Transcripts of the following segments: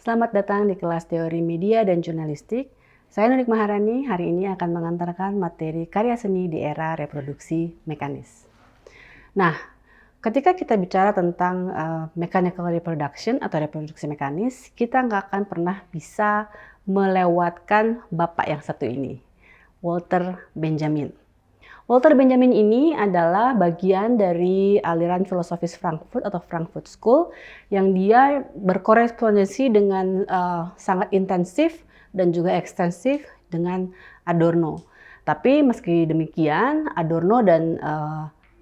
Selamat datang di kelas Teori Media dan Jurnalistik. Saya Nurik Maharani, hari ini akan mengantarkan materi karya seni di era reproduksi mekanis. Nah, ketika kita bicara tentang mechanical reproduction atau reproduksi mekanis, kita nggak akan pernah bisa melewatkan bapak yang satu ini, Walter Benjamin. Walter Benjamin ini adalah bagian dari aliran filosofis Frankfurt atau Frankfurt School yang dia berkorespondensi dengan sangat intensif dan juga ekstensif dengan Adorno. Tapi meski demikian, Adorno dan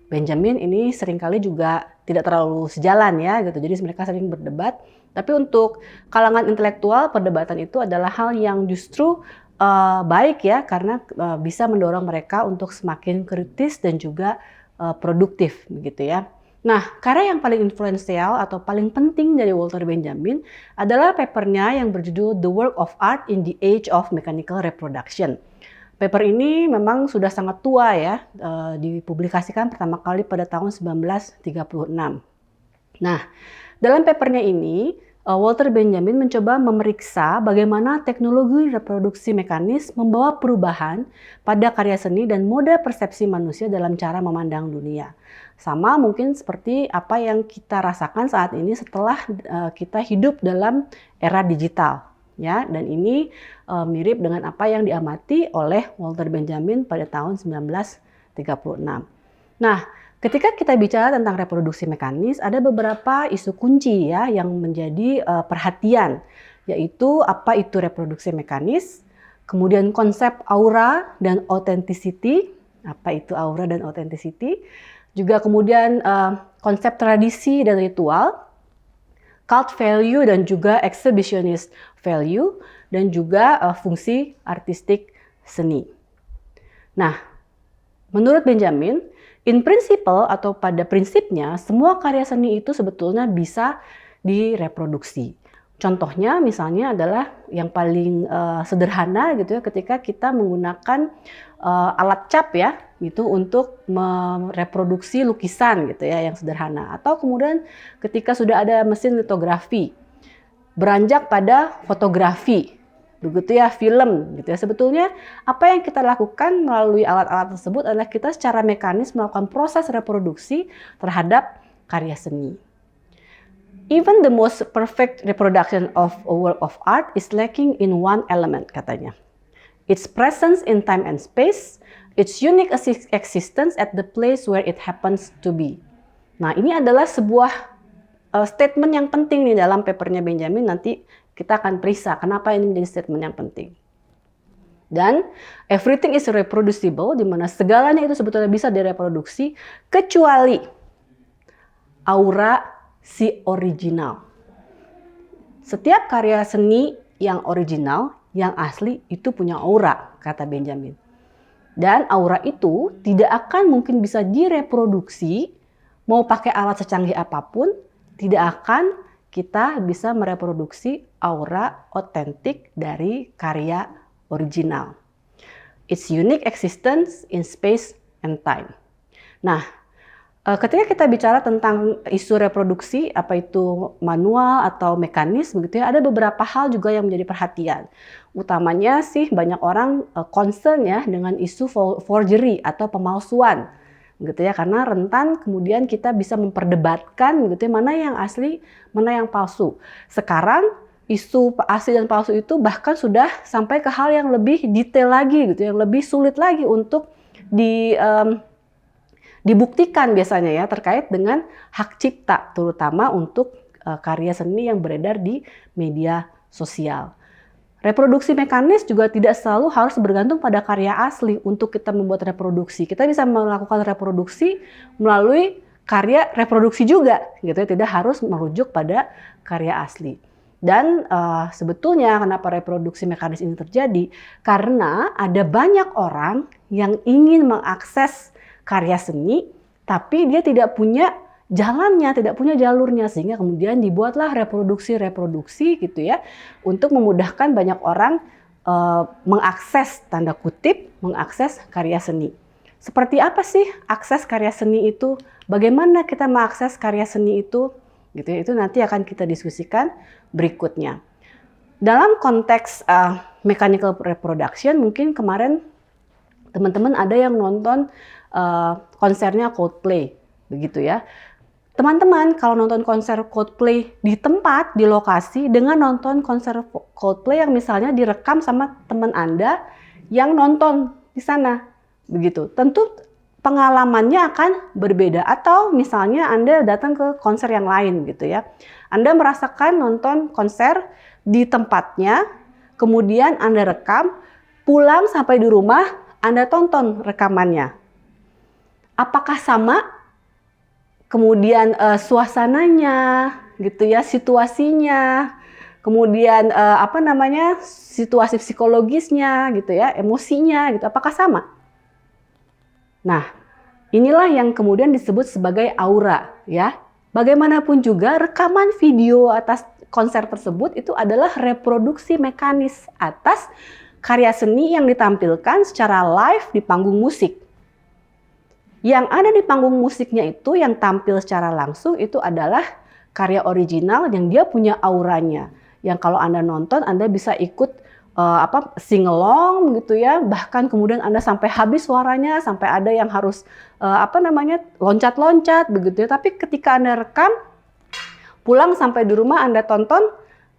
Benjamin ini seringkali juga tidak terlalu sejalan ya gitu. Jadi mereka sering berdebat. Tapi untuk kalangan intelektual, perdebatan itu adalah hal yang justru baik ya, karena bisa mendorong mereka untuk semakin kritis dan juga produktif begitu ya. Nah, karya yang paling influensial atau paling penting dari Walter Benjamin adalah papernya yang berjudul The Work of Art in the Age of Mechanical Reproduction. Paper ini memang sudah sangat tua ya, dipublikasikan pertama kali pada tahun 1936. Nah, dalam papernya ini Walter Benjamin mencoba memeriksa bagaimana teknologi reproduksi mekanis membawa perubahan pada karya seni dan mode persepsi manusia dalam cara memandang dunia. Sama mungkin seperti apa yang kita rasakan saat ini setelah kita hidup dalam era digital. Ya, dan ini mirip dengan apa yang diamati oleh Walter Benjamin pada tahun 1936. Nah, ketika kita bicara tentang reproduksi mekanis, ada beberapa isu kunci ya yang menjadi perhatian, yaitu apa itu reproduksi mekanis, kemudian konsep aura dan authenticity, apa itu aura dan authenticity, juga kemudian konsep tradisi dan ritual, cult value dan juga exhibitionist value, dan juga fungsi artistik seni. Nah, menurut Benjamin, in principle atau pada prinsipnya, semua karya seni itu sebetulnya bisa direproduksi. Contohnya misalnya adalah yang paling sederhana gitu ya, ketika kita menggunakan alat cap ya, gitu untuk mereproduksi lukisan gitu ya yang sederhana. Atau kemudian ketika sudah ada mesin litografi, beranjak pada fotografi, begitu ya, film gitu ya. Sebetulnya apa yang kita lakukan melalui alat-alat tersebut adalah kita secara mekanis melakukan proses reproduksi terhadap karya seni. Even the most perfect reproduction of a work of art is lacking in one element, katanya. Its presence in time and space, its unique existence at the place where it happens to be. Nah, ini adalah sebuah statement yang penting nih dalam papernya Benjamin. Nanti kita akan periksa kenapa ini menjadi statement yang penting. Dan everything is reproducible, di mana segalanya itu sebetulnya bisa direproduksi kecuali aura si original. Setiap karya seni yang original, yang asli itu punya aura, kata Benjamin. Dan aura itu tidak akan mungkin bisa direproduksi, mau pakai alat secanggih apapun, tidak akan kita bisa mereproduksi aura otentik dari karya original. Its unique existence in space and time. Nah, ketika kita bicara tentang isu reproduksi, apa itu manual atau mekanis, begitu ya, ada beberapa hal juga yang menjadi perhatian. Utamanya sih banyak orang concern ya dengan isu forgery atau pemalsuan, gitu ya, karena rentan kemudian kita bisa memperdebatkan gitu ya, mana yang asli, mana yang palsu. Sekarang isu asli dan palsu itu bahkan sudah sampai ke hal yang lebih detail lagi gitu, yang lebih sulit lagi untuk dibuktikan biasanya ya, terkait dengan hak cipta, terutama untuk karya seni yang beredar di media sosial. Reproduksi mekanis juga tidak selalu harus bergantung pada karya asli untuk kita membuat reproduksi. Kita bisa melakukan reproduksi melalui karya reproduksi juga, gitu ya, tidak harus merujuk pada karya asli. Dan sebetulnya kenapa reproduksi mekanis ini terjadi? Karena ada banyak orang yang ingin mengakses karya seni, tapi dia tidak punya jalannya, tidak punya jalurnya, sehingga kemudian dibuatlah reproduksi gitu ya, untuk memudahkan banyak orang mengakses, tanda kutip, mengakses karya seni. Seperti apa sih akses karya seni itu? Bagaimana kita mengakses karya seni itu? Gitu ya, itu nanti akan kita diskusikan berikutnya. Dalam konteks mechanical reproduction, mungkin kemarin teman-teman ada yang nonton konsernya Coldplay, begitu ya. Teman-teman kalau nonton konser Coldplay di tempat, di lokasi, dengan nonton konser Coldplay yang misalnya direkam sama teman Anda yang nonton di sana, begitu. Tentu pengalamannya akan berbeda. Atau misalnya Anda datang ke konser yang lain, gitu ya. Anda merasakan nonton konser di tempatnya, kemudian Anda rekam, pulang sampai di rumah, Anda tonton rekamannya. Apakah sama? Kemudian suasananya, gitu ya, situasinya, kemudian situasi psikologisnya, gitu ya, emosinya, gitu. Apakah sama? Nah, inilah yang kemudian disebut sebagai aura, ya. Bagaimanapun juga rekaman video atas konser tersebut itu adalah reproduksi mekanis atas karya seni yang ditampilkan secara live di panggung musik. Yang ada di panggung musiknya itu yang tampil secara langsung itu adalah karya original yang dia punya auranya. Yang kalau Anda nonton Anda bisa ikut sing along gitu ya. Bahkan kemudian Anda sampai habis suaranya, sampai ada yang harus loncat-loncat begitu ya. Tapi ketika Anda rekam, pulang sampai di rumah Anda tonton,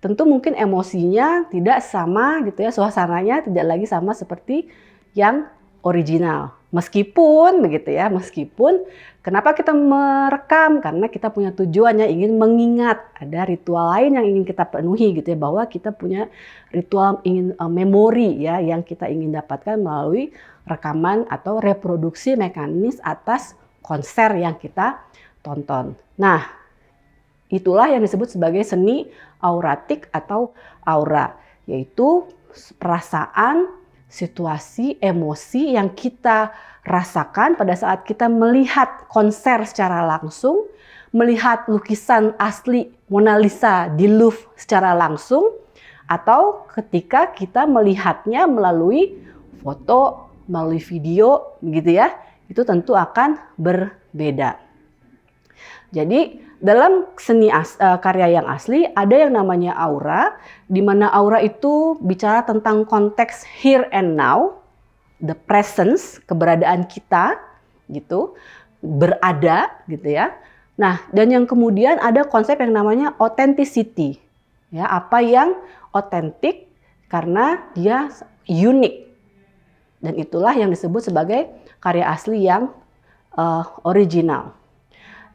tentu mungkin emosinya tidak sama gitu ya, suasananya tidak lagi sama seperti yang original. Meskipun begitu ya, kenapa kita merekam? Karena kita punya tujuannya ingin mengingat, ada ritual lain yang ingin kita penuhi gitu ya, bahwa kita punya ritual ingin memori ya yang kita ingin dapatkan melalui rekaman atau reproduksi mekanis atas konser yang kita tonton. Nah, itulah yang disebut sebagai seni auratik atau aura, yaitu perasaan, situasi, emosi yang kita rasakan pada saat kita melihat konser secara langsung, melihat lukisan asli Mona Lisa di Louvre secara langsung, atau ketika kita melihatnya melalui foto, melalui video, gitu ya, itu tentu akan berbeda. Jadi dalam seni karya yang asli ada yang namanya aura, di mana aura itu bicara tentang konteks here and now, the presence, keberadaan kita, gitu, berada, gitu ya. Nah, dan yang kemudian ada konsep yang namanya authenticity, ya, apa yang otentik karena dia unik, dan itulah yang disebut sebagai karya asli yang original.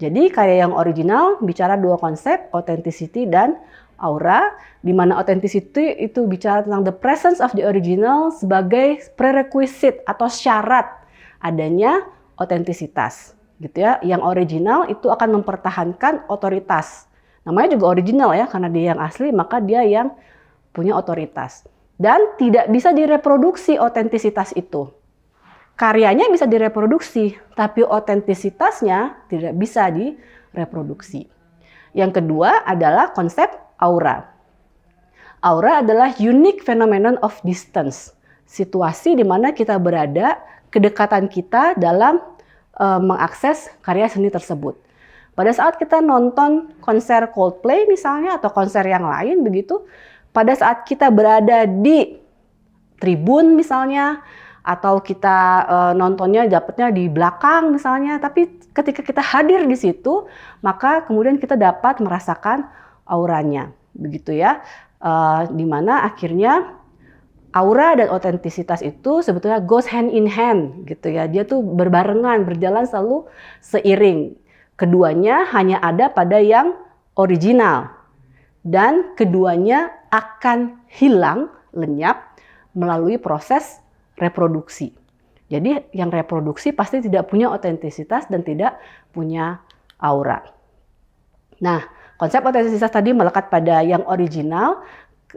Jadi karya yang original bicara dua konsep, authenticity dan aura, di mana authenticity itu bicara tentang the presence of the original sebagai prerequisite atau syarat adanya autentisitas, gitu ya. Yang original itu akan mempertahankan otoritas. Namanya juga original ya, karena dia yang asli maka dia yang punya otoritas. Dan tidak bisa direproduksi autentisitas itu. Karyanya bisa direproduksi, tapi autentisitasnya tidak bisa direproduksi. Yang kedua adalah konsep aura. Aura adalah unique phenomenon of distance, situasi di mana kita berada, kedekatan kita dalam mengakses karya seni tersebut. Pada saat kita nonton konser Coldplay misalnya atau konser yang lain begitu, pada saat kita berada di tribun misalnya, atau kita nontonnya dapatnya di belakang misalnya, tapi ketika kita hadir di situ, maka kemudian kita dapat merasakan auranya, begitu ya, dimana akhirnya aura dan otentisitas itu sebetulnya goes hand in hand, gitu ya, dia tuh berbarengan, berjalan selalu seiring. Keduanya hanya ada pada yang original, dan keduanya akan hilang, lenyap melalui proses reproduksi. Jadi yang reproduksi pasti tidak punya otentisitas dan tidak punya aura. Nah, konsep otentisitas tadi melekat pada yang original,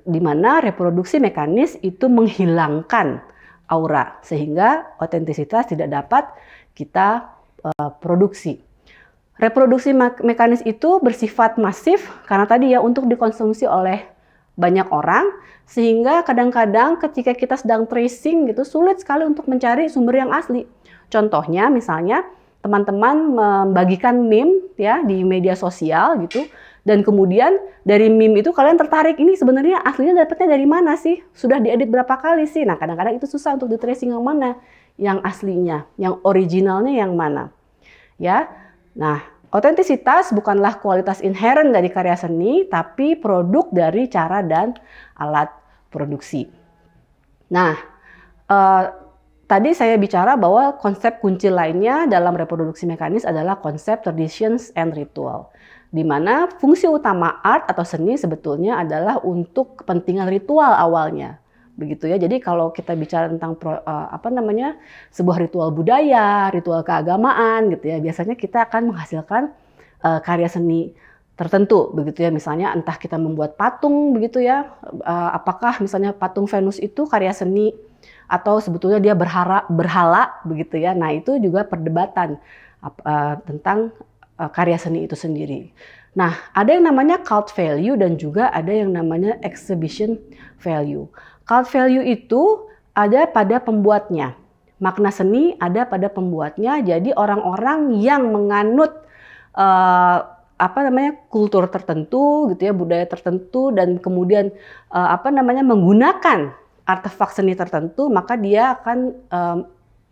di mana reproduksi mekanis itu menghilangkan aura, sehingga otentisitas tidak dapat kita produksi. Reproduksi mekanis itu bersifat masif karena tadi ya untuk dikonsumsi oleh banyak orang, sehingga kadang-kadang ketika kita sedang tracing gitu sulit sekali untuk mencari sumber yang asli. Contohnya misalnya teman-teman membagikan meme ya di media sosial gitu, Dan kemudian dari meme itu kalian tertarik, ini sebenarnya aslinya dapetnya dari mana sih? Sudah diedit berapa kali sih? Nah, kadang-kadang itu susah untuk di tracing yang mana yang aslinya, yang originalnya yang mana. Ya. Nah, otentisitas bukanlah kualitas inherent dari karya seni, tapi produk dari cara dan alat produksi. Nah, tadi saya bicara bahwa konsep kunci lainnya dalam reproduksi mekanis adalah konsep traditions and ritual, di mana fungsi utama art atau seni sebetulnya adalah untuk kepentingan ritual awalnya, begitu ya. Jadi kalau kita bicara tentang sebuah ritual budaya, ritual keagamaan, gitu ya, biasanya kita akan menghasilkan karya seni tertentu, begitu ya. Misalnya entah kita membuat patung, begitu ya, apakah misalnya patung Venus itu karya seni atau sebetulnya dia berhala, begitu ya. Nah, itu juga perdebatan tentang karya seni itu sendiri. Nah, ada yang namanya cult value dan juga ada yang namanya exhibition value. Cult value itu ada pada pembuatnya. Makna seni ada pada pembuatnya. Jadi orang-orang yang menganut kultur tertentu, gitu ya, budaya tertentu, dan kemudian menggunakan artefak seni tertentu, maka dia akan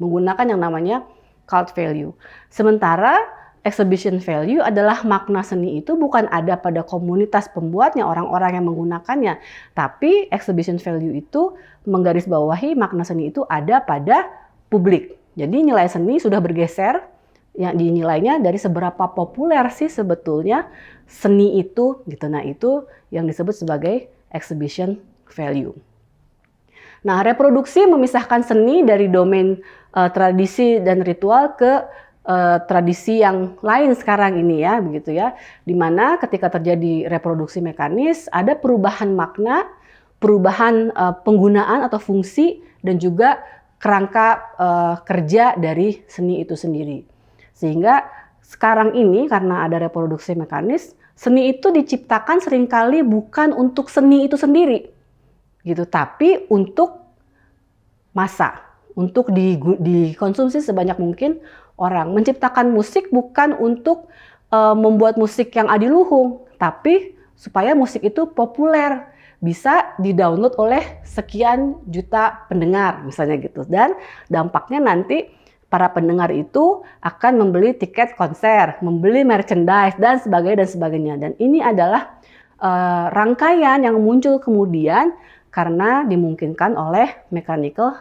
menggunakan yang namanya cult value. Sementara exhibition value adalah makna seni itu bukan ada pada komunitas pembuatnya, orang-orang yang menggunakannya, tapi exhibition value itu menggarisbawahi makna seni itu ada pada publik. Jadi nilai seni sudah bergeser, yang dinilainya dari seberapa populer sih sebetulnya seni itu, gitu. Nah, itu yang disebut sebagai exhibition value. Nah, reproduksi memisahkan seni dari domain tradisi dan ritual ke tradisi yang lain sekarang ini ya, begitu ya. Dimana ketika terjadi reproduksi mekanis, ada perubahan makna, perubahan penggunaan atau fungsi, dan juga kerangka kerja dari seni itu sendiri. Sehingga sekarang ini karena ada reproduksi mekanis, seni itu diciptakan seringkali bukan untuk seni itu sendiri, gitu, tapi untuk massa, untuk dikonsumsi sebanyak mungkin orang. Menciptakan musik bukan untuk membuat musik yang adiluhung, tapi supaya musik itu populer, bisa didownload oleh sekian juta pendengar misalnya gitu. Dan dampaknya nanti para pendengar itu akan membeli tiket konser, membeli merchandise dan sebagainya. Dan ini adalah rangkaian yang muncul kemudian karena dimungkinkan oleh mechanical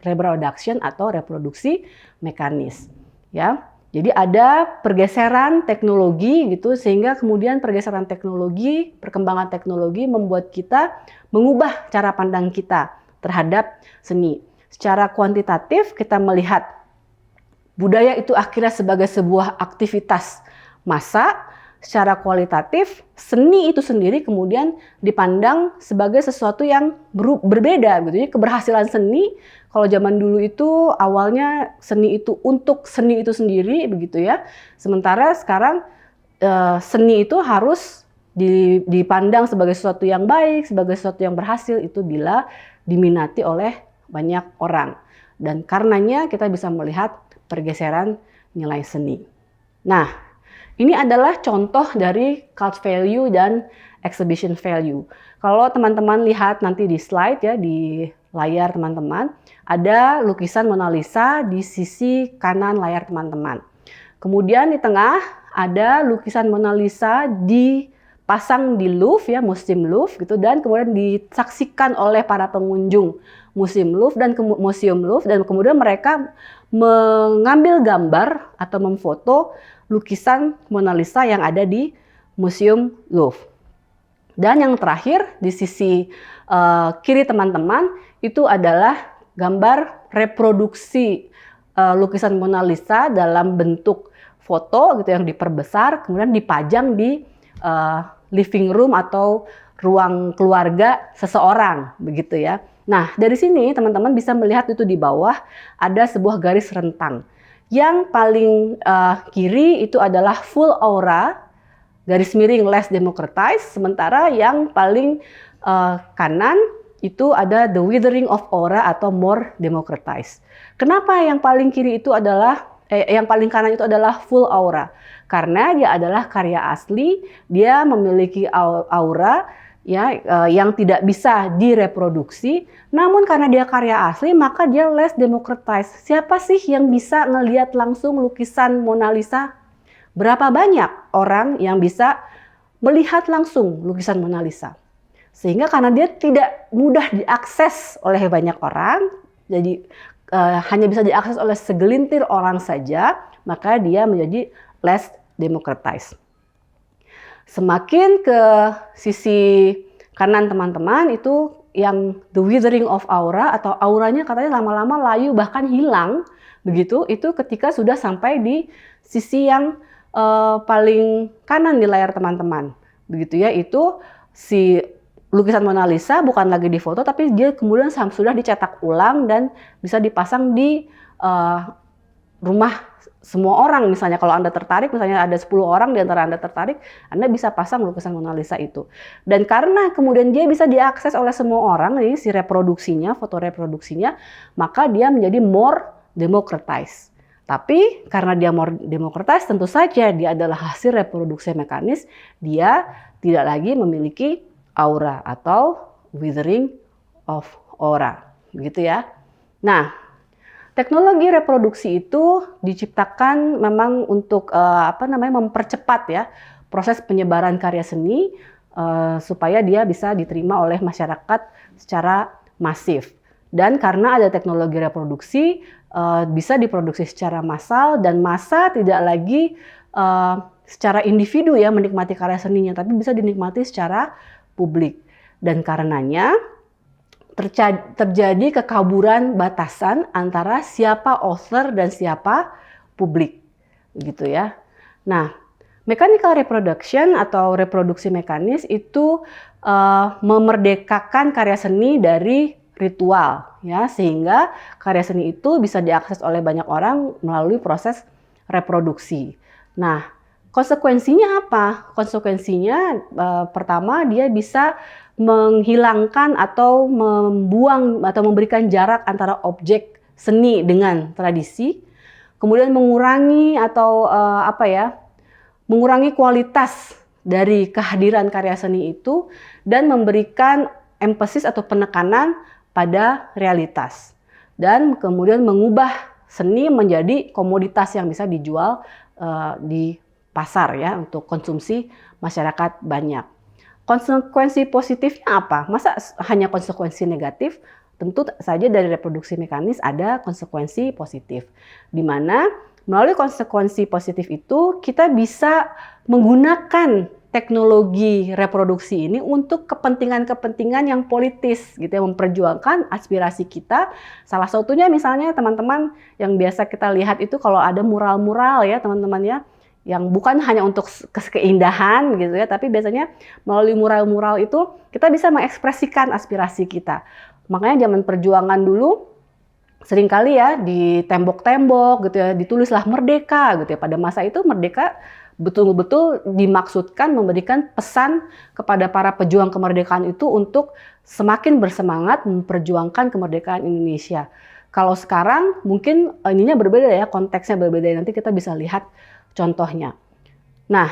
reproduction atau reproduksi mekanis, ya. Jadi ada pergeseran teknologi gitu, sehingga kemudian pergeseran teknologi, perkembangan teknologi membuat kita mengubah cara pandang kita terhadap seni. Secara kuantitatif kita melihat budaya itu akhirnya sebagai sebuah aktivitas massa. Secara kualitatif, seni itu sendiri kemudian dipandang sebagai sesuatu yang berbeda gitu. Jadi keberhasilan seni, kalau zaman dulu itu awalnya seni itu untuk seni itu sendiri begitu ya. Sementara sekarang seni itu harus dipandang sebagai sesuatu yang baik, sebagai sesuatu yang berhasil itu bila diminati oleh banyak orang. Dan karenanya kita bisa melihat pergeseran nilai seni. Nah, ini adalah contoh dari cult value dan exhibition value. Kalau teman-teman lihat nanti di slide ya, di layar teman-teman, ada lukisan Mona Lisa di sisi kanan layar teman-teman. Kemudian di tengah ada lukisan Mona Lisa dipasang di Louvre ya, Museum Louvre gitu, dan kemudian disaksikan oleh para pengunjung Museum Louvre dan kemudian mereka mengambil gambar atau memfoto lukisan Mona Lisa yang ada di Museum Louvre. Dan yang terakhir di sisi kiri teman-teman itu adalah gambar reproduksi lukisan Mona Lisa dalam bentuk foto gitu yang diperbesar, kemudian dipajang di living room atau ruang keluarga seseorang begitu ya. Nah, dari sini teman-teman bisa melihat itu di bawah ada sebuah garis rentang. Yang paling kiri itu adalah full aura, garis miring less democratized, sementara yang paling kanan itu ada the withering of aura atau more democratized. Kenapa yang paling kiri itu adalah yang paling kanan itu adalah full aura. Karena dia adalah karya asli, dia memiliki aura ya yang tidak bisa direproduksi. Namun karena dia karya asli, maka dia less democratized. Siapa sih yang bisa ngelihat langsung lukisan Mona Lisa? Berapa banyak orang yang bisa melihat langsung lukisan Mona Lisa? Sehingga karena dia tidak mudah diakses oleh banyak orang, jadi hanya bisa diakses oleh segelintir orang saja, maka dia menjadi less democratized. Semakin ke sisi kanan teman-teman itu yang the withering of aura, atau auranya katanya lama-lama layu bahkan hilang, begitu, itu ketika sudah sampai di sisi yang paling kanan di layar teman-teman, begitu ya, itu si lukisan Mona Lisa bukan lagi difoto, tapi dia kemudian sudah dicetak ulang dan bisa dipasang di rumah semua orang. Misalnya kalau Anda tertarik, misalnya ada 10 orang di antara Anda tertarik, Anda bisa pasang lukisan Mona Lisa itu. Dan karena kemudian dia bisa diakses oleh semua orang, nih si reproduksinya, foto reproduksinya, maka dia menjadi more democratized. Tapi karena dia more democratized, tentu saja dia adalah hasil reproduksi mekanis, dia tidak lagi memiliki aura atau withering of aura, begitu ya. Nah, teknologi reproduksi itu diciptakan memang untuk mempercepat ya proses penyebaran karya seni supaya dia bisa diterima oleh masyarakat secara masif. Dan karena ada teknologi reproduksi, bisa diproduksi secara massal, dan massa tidak lagi secara individu ya menikmati karya seninya, tapi bisa dinikmati secara publik. Dan karenanya terjadi kekaburan batasan antara siapa author dan siapa publik, gitu ya. Nah, mechanical reproduction atau reproduksi mekanis itu memerdekakan karya seni dari ritual, ya, sehingga karya seni itu bisa diakses oleh banyak orang melalui proses reproduksi. Nah, konsekuensinya apa? Konsekuensinya pertama, dia bisa menghilangkan atau membuang atau memberikan jarak antara objek seni dengan tradisi, kemudian mengurangi atau mengurangi kualitas dari kehadiran karya seni itu, dan memberikan emphasis atau penekanan pada realitas, dan kemudian mengubah seni menjadi komoditas yang bisa dijual di pasar ya untuk konsumsi masyarakat banyak. Konsekuensi positifnya apa? Masa hanya konsekuensi negatif? Tentu saja dari reproduksi mekanis ada konsekuensi positif, di mana melalui konsekuensi positif itu kita bisa menggunakan teknologi reproduksi ini untuk kepentingan-kepentingan yang politis, gitu ya, memperjuangkan aspirasi kita. Salah satunya misalnya teman-teman yang biasa kita lihat itu kalau ada mural-mural ya teman-teman ya, yang bukan hanya untuk keindahan gitu ya, tapi biasanya melalui mural-mural itu kita bisa mengekspresikan aspirasi kita. Makanya zaman perjuangan dulu seringkali ya di tembok-tembok gitu ya ditulislah merdeka gitu ya. Pada masa itu merdeka betul-betul dimaksudkan memberikan pesan kepada para pejuang kemerdekaan itu untuk semakin bersemangat memperjuangkan kemerdekaan Indonesia. Kalau sekarang mungkin ininya berbeda ya, konteksnya berbeda, nanti kita bisa lihat contohnya. Nah,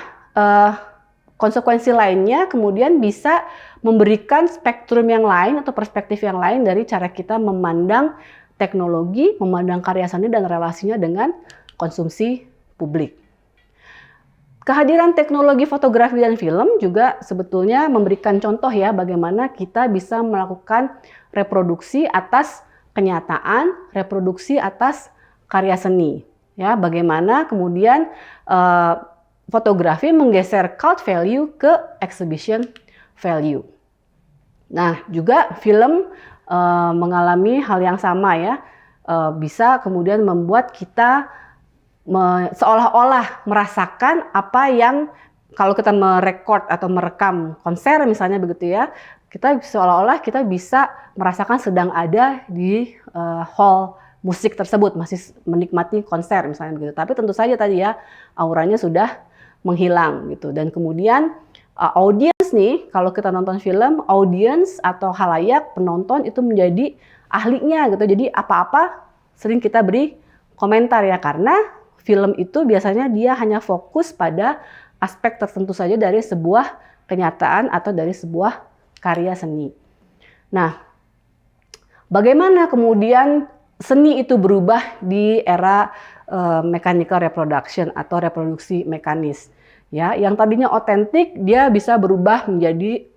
konsekuensi lainnya kemudian bisa memberikan spektrum yang lain atau perspektif yang lain dari cara kita memandang teknologi, memandang karya seni dan relasinya dengan konsumsi publik. Kehadiran teknologi fotografi dan film juga sebetulnya memberikan contoh ya bagaimana kita bisa melakukan reproduksi atas kenyataan, reproduksi atas karya seni. Ya, bagaimana kemudian fotografi menggeser cult value ke exhibition value. Nah, juga film mengalami hal yang sama ya, bisa kemudian membuat kita seolah-olah merasakan apa yang kalau kita merekod atau merekam konser misalnya begitu ya, kita seolah-olah kita bisa merasakan sedang ada di hall musik tersebut, masih menikmati konser misalnya begitu. Tapi tentu saja tadi ya auranya sudah menghilang gitu. Dan kemudian audiens nih, kalau kita nonton film, audiens atau halayak penonton itu menjadi ahlinya gitu. Jadi apa-apa sering kita beri komentar ya, karena film itu biasanya dia hanya fokus pada aspek tertentu saja dari sebuah kenyataan atau dari sebuah karya seni. Nah, bagaimana kemudian seni itu berubah di era mechanical reproduction atau reproduksi mekanis? Ya, yang tadinya otentik dia bisa berubah menjadi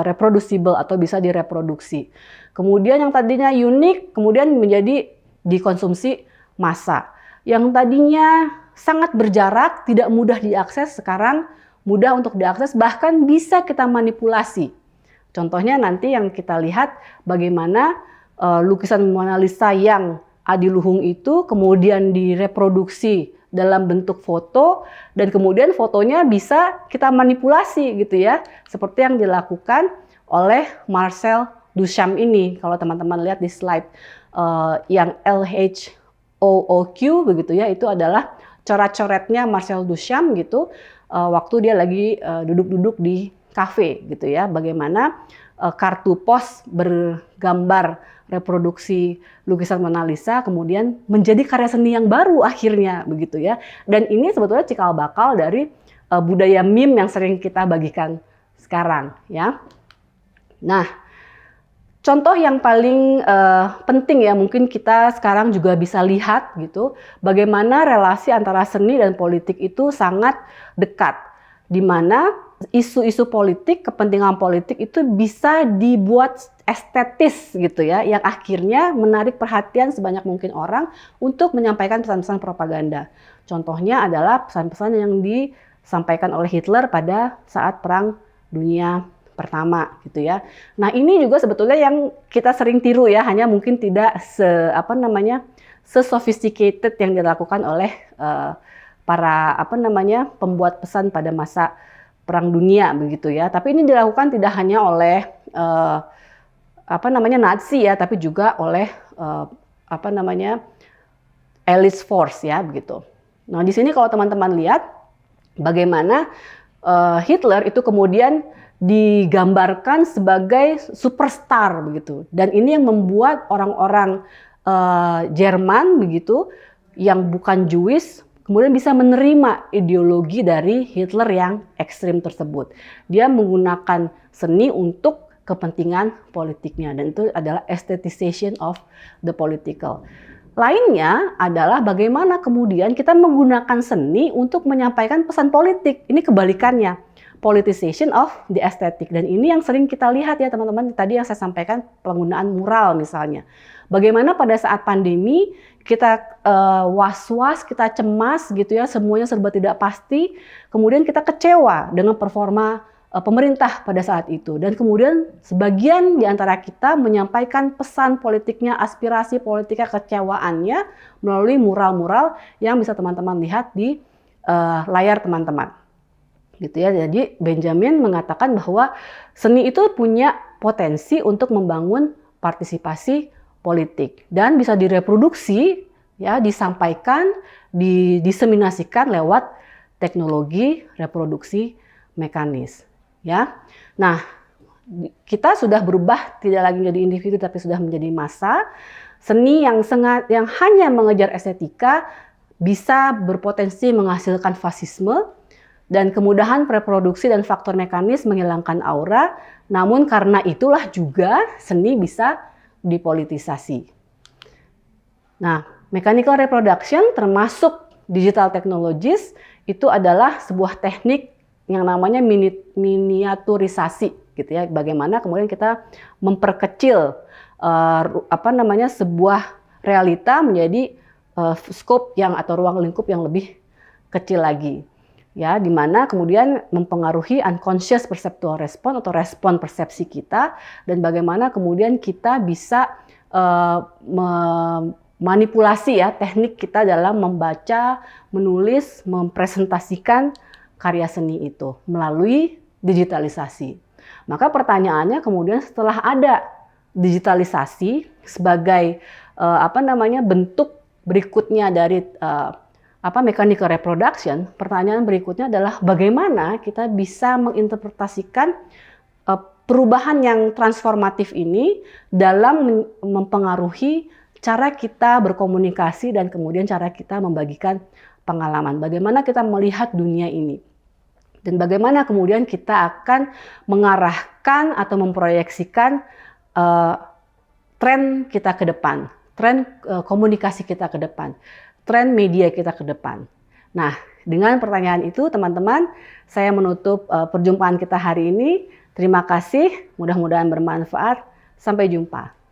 reproducible atau bisa direproduksi. Kemudian yang tadinya unik kemudian menjadi dikonsumsi massa. Yang tadinya sangat berjarak, tidak mudah diakses, sekarang mudah untuk diakses, bahkan bisa kita manipulasi. Contohnya nanti yang kita lihat bagaimana lukisan Mona Lisa yang adiluhung itu kemudian direproduksi dalam bentuk foto dan kemudian fotonya bisa kita manipulasi gitu ya, seperti yang dilakukan oleh Marcel Duchamp ini. Kalau teman-teman lihat di slide yang LHOOQ begitu ya, itu adalah coret-coretnya Marcel Duchamp gitu waktu dia lagi duduk-duduk di kafe gitu ya, bagaimana kartu pos bergambar reproduksi lukisan Mona Lisa kemudian menjadi karya seni yang baru akhirnya begitu ya. Dan ini sebetulnya cikal bakal dari budaya meme yang sering kita bagikan sekarang ya. Nah, contoh yang paling penting ya, mungkin kita sekarang juga bisa lihat gitu, bagaimana relasi antara seni dan politik itu sangat dekat, di mana isu-isu politik, kepentingan politik itu bisa dibuat estetis gitu ya, yang akhirnya menarik perhatian sebanyak mungkin orang untuk menyampaikan pesan-pesan propaganda. Contohnya adalah pesan-pesan yang disampaikan oleh Hitler pada saat Perang Dunia Pertama gitu ya. Nah, ini juga sebetulnya yang kita sering tiru ya, hanya mungkin tidak sesophisticated yang dilakukan oleh para pembuat pesan pada masa Perang Dunia begitu ya. Tapi ini dilakukan tidak hanya oleh Nazi ya, tapi juga oleh elite force ya begitu. Nah, di sini kalau teman-teman lihat bagaimana Hitler itu kemudian digambarkan sebagai superstar begitu. Dan ini yang membuat orang-orang Jerman begitu yang bukan Jewish kemudian bisa menerima ideologi dari Hitler yang ekstrim tersebut. Dia menggunakan seni untuk kepentingan politiknya, dan itu adalah aestheticization of the political. Lainnya adalah bagaimana kemudian kita menggunakan seni untuk menyampaikan pesan politik. Ini kebalikannya, politicization of the aesthetic. Dan ini yang sering kita lihat ya teman-teman, tadi yang saya sampaikan penggunaan mural misalnya. Bagaimana pada saat pandemi kita was-was, kita cemas gitu ya, semuanya serba tidak pasti. Kemudian kita kecewa dengan performa pemerintah pada saat itu. Dan kemudian sebagian di antara kita menyampaikan pesan politiknya, aspirasi politiknya, kecewaannya melalui mural-mural yang bisa teman-teman lihat di layar teman-teman. Gitu ya. Jadi Benjamin mengatakan bahwa seni itu punya potensi untuk membangun partisipasi politik dan bisa direproduksi ya, disampaikan, diseminasikan lewat teknologi reproduksi mekanis ya. Nah, kita sudah berubah, tidak lagi menjadi individu tapi sudah menjadi massa. Seni yang hanya mengejar estetika bisa berpotensi menghasilkan fasisme dan kemudahan reproduksi dan faktor mekanis menghilangkan aura. Namun karena itulah juga seni bisa dipolitisasi. Nah, mechanical reproduction termasuk digital technologies itu adalah sebuah teknik yang namanya miniaturisasi gitu ya. Bagaimana kemudian kita memperkecil sebuah realita menjadi scope yang atau ruang lingkup yang lebih kecil lagi. Ya, di mana kemudian mempengaruhi unconscious perceptual response atau respon persepsi kita, dan bagaimana kemudian kita bisa memanipulasi ya teknik kita dalam membaca, menulis, mempresentasikan karya seni itu melalui digitalisasi. Maka pertanyaannya kemudian setelah ada digitalisasi sebagai bentuk berikutnya dari mechanical reproduction, pertanyaan berikutnya adalah bagaimana kita bisa menginterpretasikan perubahan yang transformatif ini dalam mempengaruhi cara kita berkomunikasi dan kemudian cara kita membagikan pengalaman. Bagaimana kita melihat dunia ini. Dan bagaimana kemudian kita akan mengarahkan atau memproyeksikan tren kita ke depan, tren komunikasi kita ke depan, tren media kita ke depan. Nah, dengan pertanyaan itu teman-teman, saya menutup perjumpaan kita hari ini. Terima kasih, mudah-mudahan bermanfaat. Sampai jumpa.